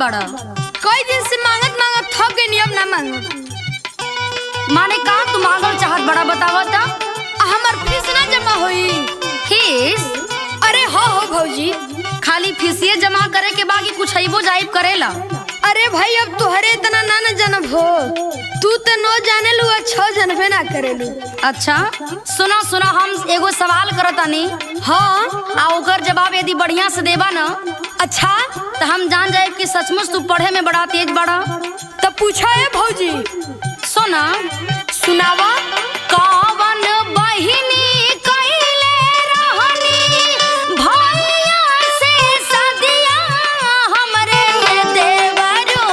बड़ा? कई दिन से मांगत मांगत थक गई, अब ना मांगत। माने का तू मांगल चाहत बड़ा बतावा ता? हमार फीस ना जमा होई। फीस? अरे हो भौजी, खाली फीसिए जमा करे के बाकी कुछ अइबो जाइब करेला? अरे भाई अब तुहरे इतना ना न जानब हो, तू तो नो जाने लू, अच्छा जानबे ना करेलू। अच्छा सुना सुना, हम एगो सवाल करतानी। हाँ आ ओकर जवाब यदि बढ़िया से देबा ना, अच्छा तो हम जान जाए कि सचमुच तू पढ़े में बड़ा तेज बड़ा। तो पूछा है भौजी। सुना सुनावा। कौन बहिनी कइले रहनी भैया से सदिया हमरे देवरो।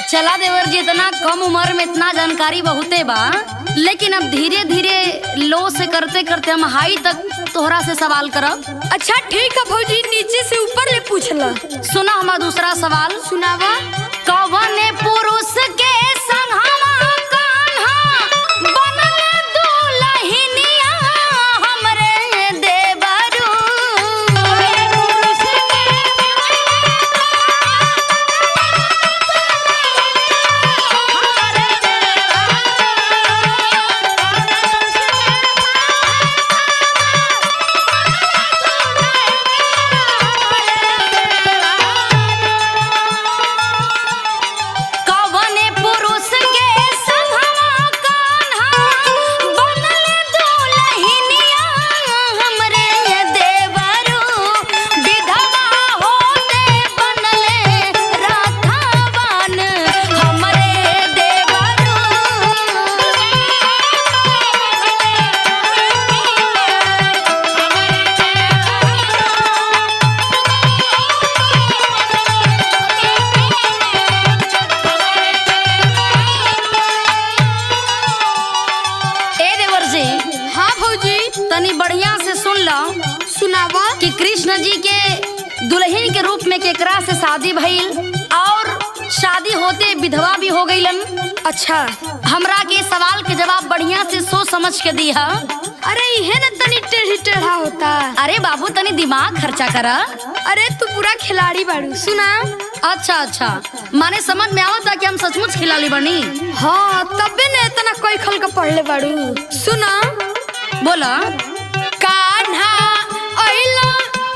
चला देवर जी, इतना कम उम्र में इतना जानकारी बहुते बा, लेकिन अब धीरे धीरे लो से करते करते हम हाई तक तोहरा से सवाल करब। अच्छा ठीक है भौजी, नीचे से ऊपर ले पूछला। सुना हमारा दूसरा सवाल। सुनावा। कौन पुरुष के संगवा कान्हा बनल दुल्हनिया हमरे देवरू। तनी बढ़िया से सुन लो। सुनावा। कि कृष्ण जी के दुल्हन के रूप में केकरा से शादी भइल और शादी होते विधवा भी हो गईलन। अच्छा हमरा के सवाल के जवाब बढ़िया से सोच समझ के दिया। अरे इहे न तनी टेढ़ी टेढ़ा होता। अरे बाबू तनी दिमाग खर्चा करा। अरे तू पूरा खिलाड़ी बाड़ू। सुना। अच्छा अच्छा, माने समझ में आवता कि हम सचमुच खिलाड़ी बनी। हाँ तबे न इतना कोई खल का पढ़ले बाड़ू। सुना। बोला। कान्हा अइला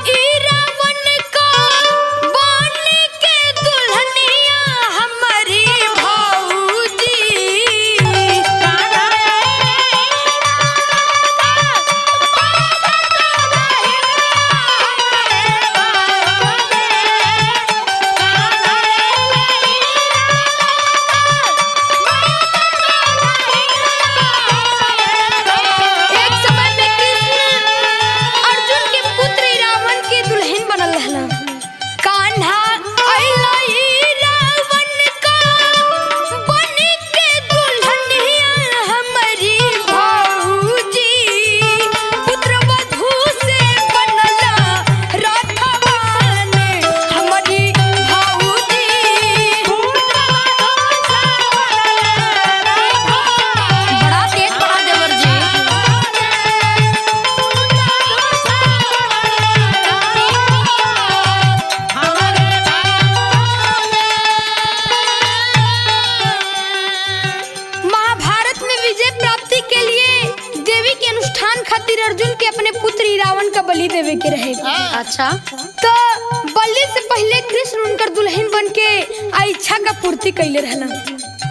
ई रावण का बन के दुल्हनिया हमारी भौजी। रहला कान्हा अइला ई रावण का बन के दुल्हनिया हमारी भौजी पुत्र वधू से बनला रथवान हमारी भौजी बड़ा तेज बड़ा देवर जी। महाभारत में विजय प्राप्ति के लिए देवी के अनुष्ठान खातिर अर्जुन के अपने पुत्र रावण का बलि देवे के रहे। अच्छा, तो बलि से पहले कृष्ण उनकर दुल्हन बन के आ इच्छा का पूर्ति कैले रहला।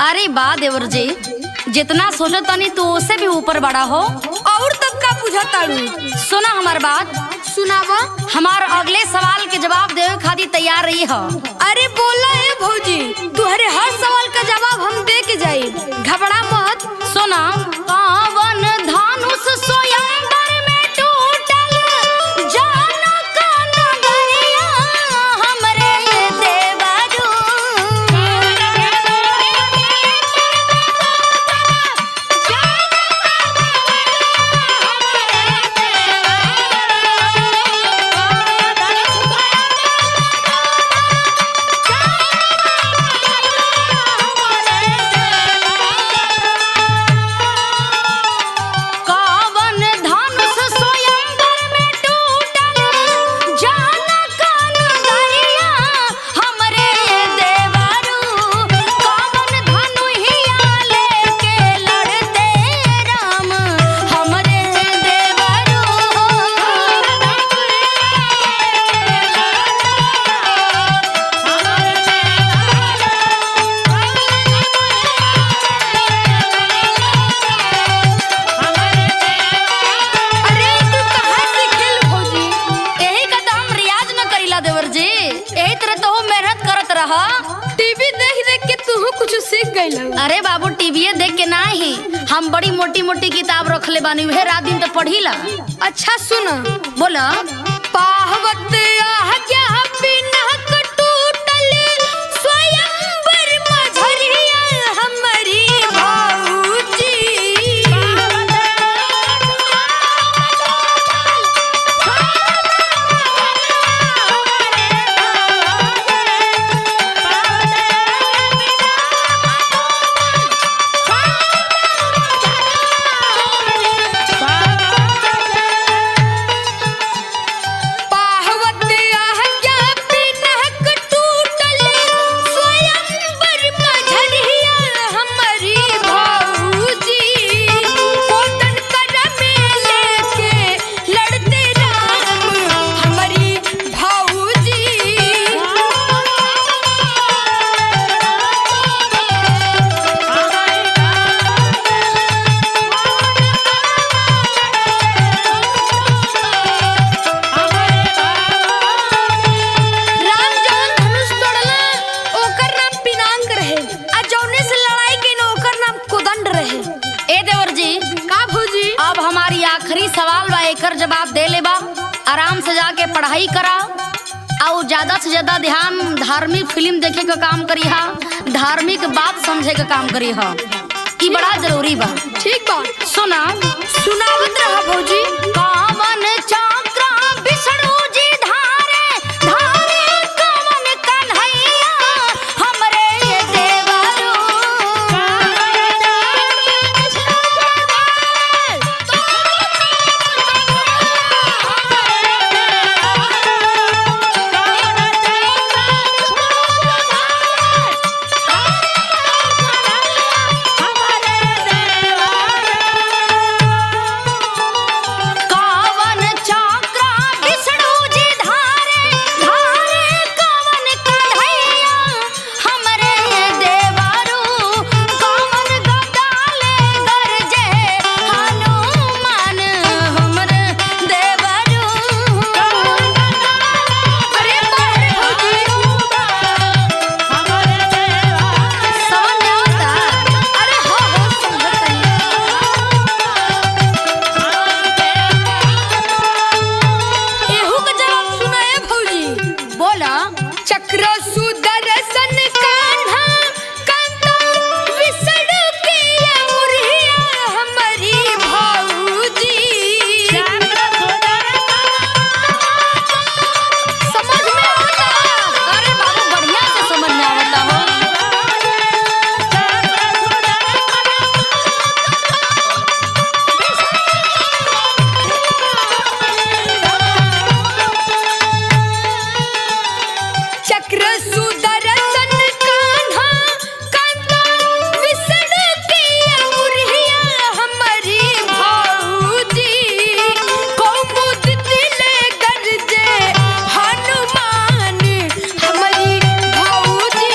अरे बा देवर जी, जितना सोचो तनी तू उससे भी ऊपर बड़ा हो। और तब का पूछा ताड़ू? सुना हमार बात, सुनावा। हमार अगले सवाल के जवाब देवे खातिर तैयार रही हो। अरे बोला है भौजी, तुम्हारे हर सवाल का जवाब हम दे के जाई, घबरा मत। सुना, पावन धनुष स्वयंवर में टूटल जनक नगरिया हमरे देवरू। कावन धनुष स्वयंवर में टूटल जनक नगरिया हमरे देवरू। कावन धनुहिया लेके लड़ते राम हमरे देवरू। अरे तू कहाँ से खेल भौजी? यही का तो हम रियाज न करीला देवर जी, यही तरह तो हम मेहनत करत रहा। टीवी देख देख के तू कुछ सीख गई। अरे बाबू, टीवीए देख के ना ही, हम बड़ी मोटी मोटी किताब रखले बानी, वह रात दिन तो पढ़ीला। अच्छा सुना, बोला, पाहवत आज्ञा बिना टूटल स्वयंवर मझरिया हमारी भौजी। पाहवत आज्ञा बिना टूटल स्वयंवर मझरिया हमारी भौजी। कोटन कर में लेके लड़ते राम हमारी भौजी। राम जौन धनुष तोड़ला ओकर नाम पिनाक रहे, आ जौने से लड़ाई कइल ओकर नाम कोदंड रहे। ए देवर जी, का भौजी? अब हमारी आखिरी सवाल बा, एकर जवाब दे ले बा। आराम से जाके पढ़ाई करा और ज्यादा से ज्यादा ध्यान धार्मिक फिल्म देखे का काम करी हा, धार्मिक बात समझे का काम करी हा, ई बड़ा जरूरी बा। ठीक बा, सुना, सुनावत रहा भौजी। कावन चक्र विष्णु जी धारे धारे कावन कन्हैया हमरे देवरू। कावन चक्र विष्णु चक्र सुदर्शन कान्हा कांता विसड़ के अमुरिया हमारी भाऊजी। समझ में आता? अरे बाबू बढ़िया से समझ में आवता हो। चक्र सुदर्शन कान्हा कांता विसड़ के अमुरिया हमारी भाऊजी। कौमुदित ले गरजे हनुमान हमारी भाऊजी।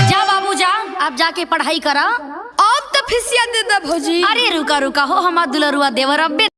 जा बाबू जा, अब जाके पढ़ाई करा। आप तो फिसिया दे दे भौजी। अरे रुका रुका हो, हमार दुलरुआ देवर अब